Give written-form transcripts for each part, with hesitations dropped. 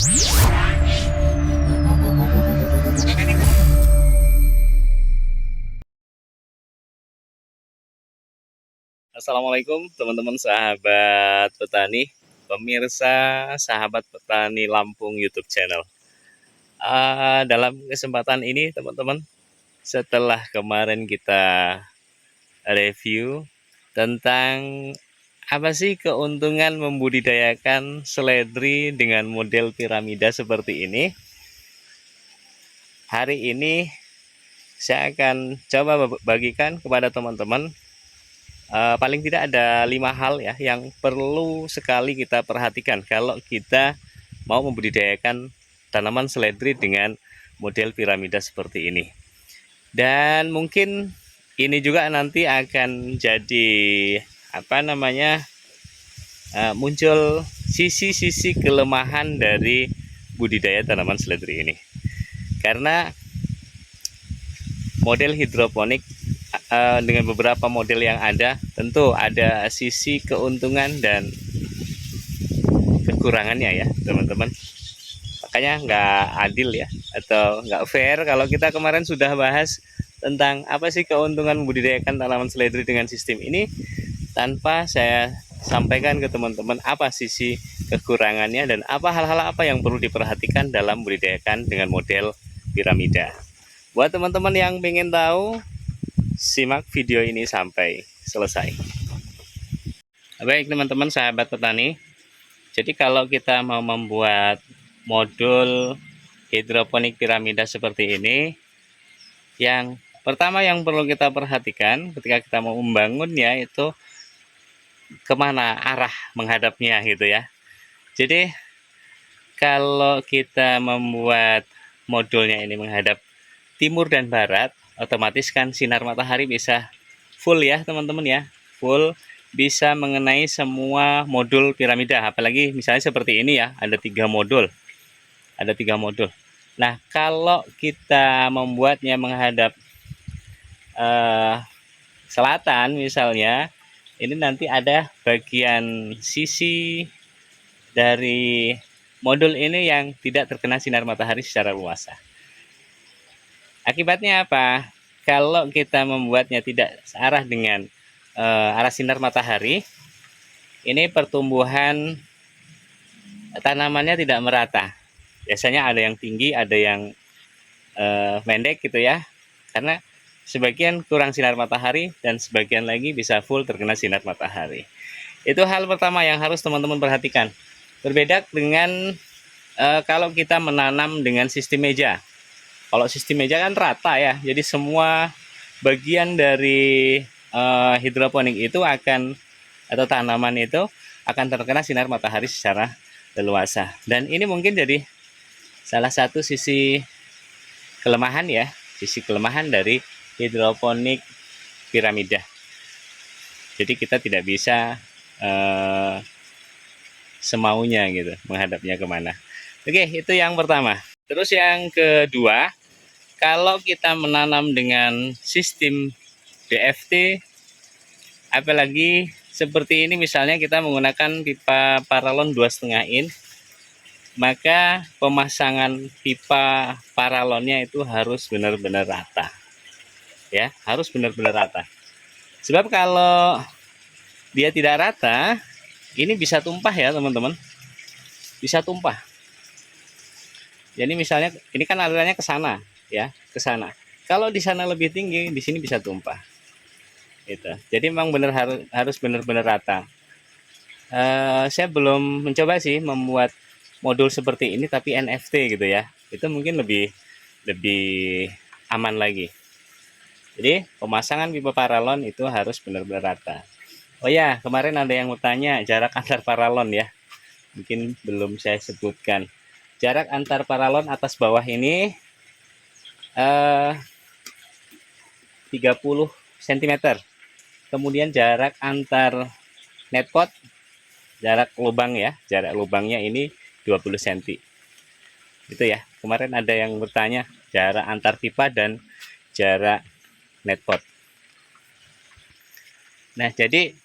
Assalamualaikum teman-teman sahabat petani, pemirsa sahabat petani Lampung YouTube channel. Dalam kesempatan ini teman-teman, setelah kemarin kita review tentang apa sih keuntungan membudidayakan seledri dengan model piramida seperti ini, hari ini saya akan coba bagikan kepada teman-teman. Paling tidak ada 5 hal ya yang perlu sekali kita perhatikan kalau kita mau membudidayakan tanaman seledri dengan model piramida seperti ini. Dan mungkin ini juga nanti akan jadi muncul sisi-sisi kelemahan dari budidaya tanaman seledri ini. Karena model hidroponik dengan beberapa model yang ada, tentu ada sisi keuntungan dan kekurangannya ya teman-teman. Makanya nggak adil ya, atau nggak fair kalau kita kemarin sudah bahas tentang apa sih keuntungan membudidayakan tanaman seledri dengan sistem ini, tanpa saya sampaikan ke teman-teman apa sisi kekurangannya dan apa hal-hal apa yang perlu diperhatikan dalam membudidayakan dengan model piramida. Buat teman-teman yang ingin tahu, simak video ini sampai selesai. Baik teman-teman sahabat petani, jadi kalau kita mau membuat modul hidroponik piramida seperti ini, yang pertama yang perlu kita perhatikan ketika kita mau membangunnya itu kemana arah menghadapnya gitu ya. Jadi kalau kita membuat modulnya ini menghadap timur dan barat, otomatis kan sinar matahari bisa full ya teman-teman ya, full bisa mengenai semua modul piramida. Apalagi misalnya seperti ini ya, ada 3 modul. Nah, kalau kita membuatnya menghadap selatan misalnya, ini nanti ada bagian sisi dari modul ini yang tidak terkena sinar matahari secara luas. Akibatnya apa? Kalau kita membuatnya tidak searah dengan arah sinar matahari, ini pertumbuhan tanamannya tidak merata. Biasanya ada yang tinggi, ada yang pendek gitu ya. Karena sebagian kurang sinar matahari dan sebagian lagi bisa full terkena sinar matahari. Itu hal pertama yang harus teman-teman perhatikan. Berbeda dengan kalau kita menanam dengan sistem meja. Kalau sistem meja kan rata ya, jadi semua bagian dari hidroponik itu atau tanaman itu akan terkena sinar matahari secara leluasa. Dan ini mungkin jadi salah satu sisi kelemahan ya, sisi kelemahan dari hidroponik piramida. Jadi kita tidak bisa semaunya gitu menghadapnya kemana. Oke, itu yang pertama. Terus yang kedua, kalau kita menanam dengan sistem DFT, apalagi seperti ini misalnya kita menggunakan pipa paralon 2,5 in, maka pemasangan pipa paralonnya itu harus benar-benar rata. Ya, harus benar-benar rata. Sebab kalau dia tidak rata, ini bisa tumpah ya teman-teman. Bisa tumpah. Jadi misalnya ini kan alirannya ke sana ya, ke sana. Kalau di sana lebih tinggi, di sini bisa tumpah. Gitu. Jadi memang harus benar-benar rata. Saya belum mencoba sih membuat modul seperti ini tapi NFT gitu ya. Itu mungkin lebih aman lagi. Jadi pemasangan pipa paralon itu harus benar-benar rata. Oh ya, kemarin ada yang bertanya jarak antar paralon ya. Mungkin belum saya sebutkan. Jarak antar paralon atas bawah ini 30 cm. Kemudian jarak antar netpot, jarak lubang ya, jarak lubangnya ini 20 cm. Itu ya. Kemarin ada yang bertanya jarak antar pipa dan jarak netpot. Nah, jadi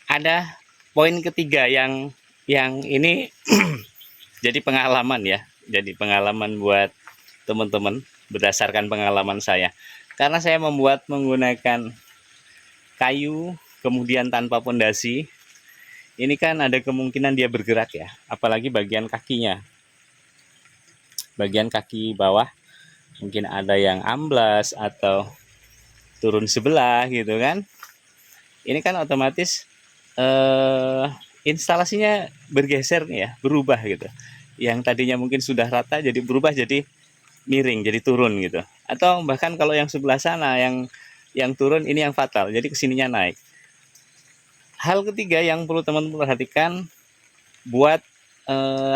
ada poin ketiga yang ini jadi pengalaman ya. Jadi pengalaman buat teman-teman berdasarkan pengalaman saya. Karena saya membuat menggunakan kayu kemudian tanpa pondasi, ini kan ada kemungkinan dia bergerak ya, apalagi bagian kakinya. Bagian kaki bawah mungkin ada yang amblas atau turun sebelah gitu kan. Ini kan otomatis instalasinya bergeser nih ya, berubah gitu. Yang tadinya mungkin sudah rata jadi berubah jadi miring, jadi turun gitu. Atau bahkan kalau yang sebelah sana yang turun ini yang fatal, jadi kesininya naik. Hal ketiga yang perlu teman-teman perhatikan, buat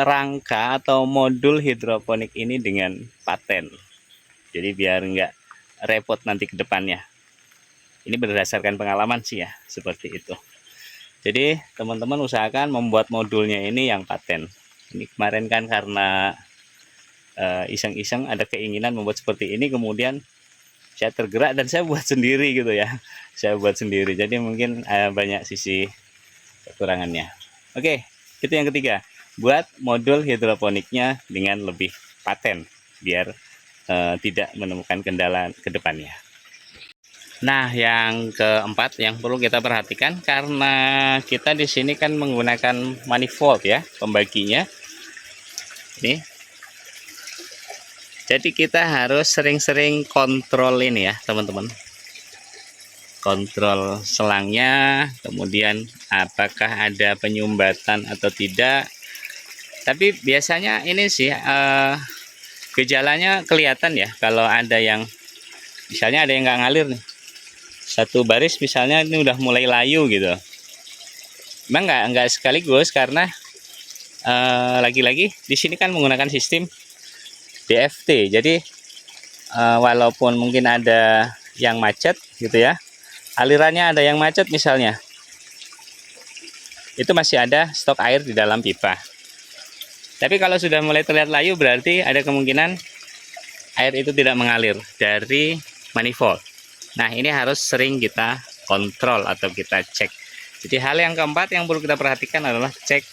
rangka atau modul hidroponik ini dengan paten. Jadi biar nggak repot nanti ke depannya. Ini berdasarkan pengalaman sih ya, seperti itu. Jadi teman-teman usahakan membuat modulnya ini yang paten. Ini kemarin kan karena iseng-iseng ada keinginan membuat seperti ini, kemudian saya tergerak dan saya buat sendiri gitu ya. Saya buat sendiri, jadi mungkin banyak sisi kekurangannya. Oke, itu yang ketiga. Buat modul hidroponiknya dengan lebih paten, biar tidak menemukan kendala ke depannya. Nah, yang keempat yang perlu kita perhatikan, karena kita di sini kan menggunakan manifold ya, pembaginya. Ini. Jadi kita harus sering-sering kontrol ini ya, teman-teman. Kontrol selangnya, kemudian apakah ada penyumbatan atau tidak. Tapi biasanya ini sih gejalanya kelihatan ya, kalau ada yang misalnya ada yang nggak ngalir nih. Satu baris misalnya ini udah mulai layu gitu. Memang nggak sekaligus, karena lagi-lagi di sini kan menggunakan sistem DFT. Jadi walaupun mungkin ada yang macet gitu ya, alirannya ada yang macet misalnya, itu masih ada stok air di dalam pipa. Tapi kalau sudah mulai terlihat layu, berarti ada kemungkinan air itu tidak mengalir dari manifold. Nah, ini harus sering kita kontrol atau kita cek. Jadi hal yang keempat yang perlu kita perhatikan adalah cek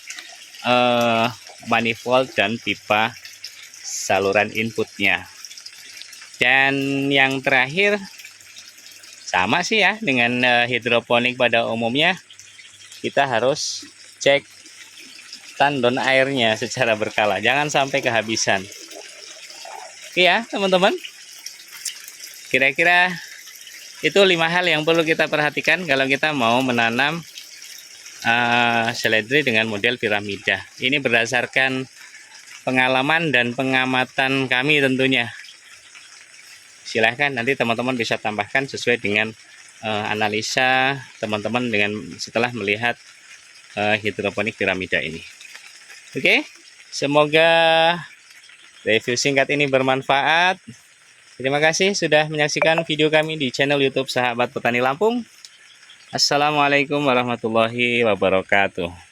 manifold dan pipa saluran inputnya. Dan yang terakhir, sama sih ya dengan hidroponik pada umumnya, kita harus cek tandon airnya secara berkala, jangan sampai kehabisan. Oke ya teman-teman, kira-kira itu 5 hal yang perlu kita perhatikan kalau kita mau menanam seledri dengan model piramida. Ini berdasarkan pengalaman dan pengamatan kami tentunya. Silahkan nanti teman-teman bisa tambahkan sesuai dengan analisa teman-teman dengan setelah melihat hidroponik piramida ini. Oke, semoga review singkat ini bermanfaat. Terima kasih sudah menyaksikan video kami di channel YouTube Sahabat Petani Lampung. Assalamualaikum warahmatullahi wabarakatuh.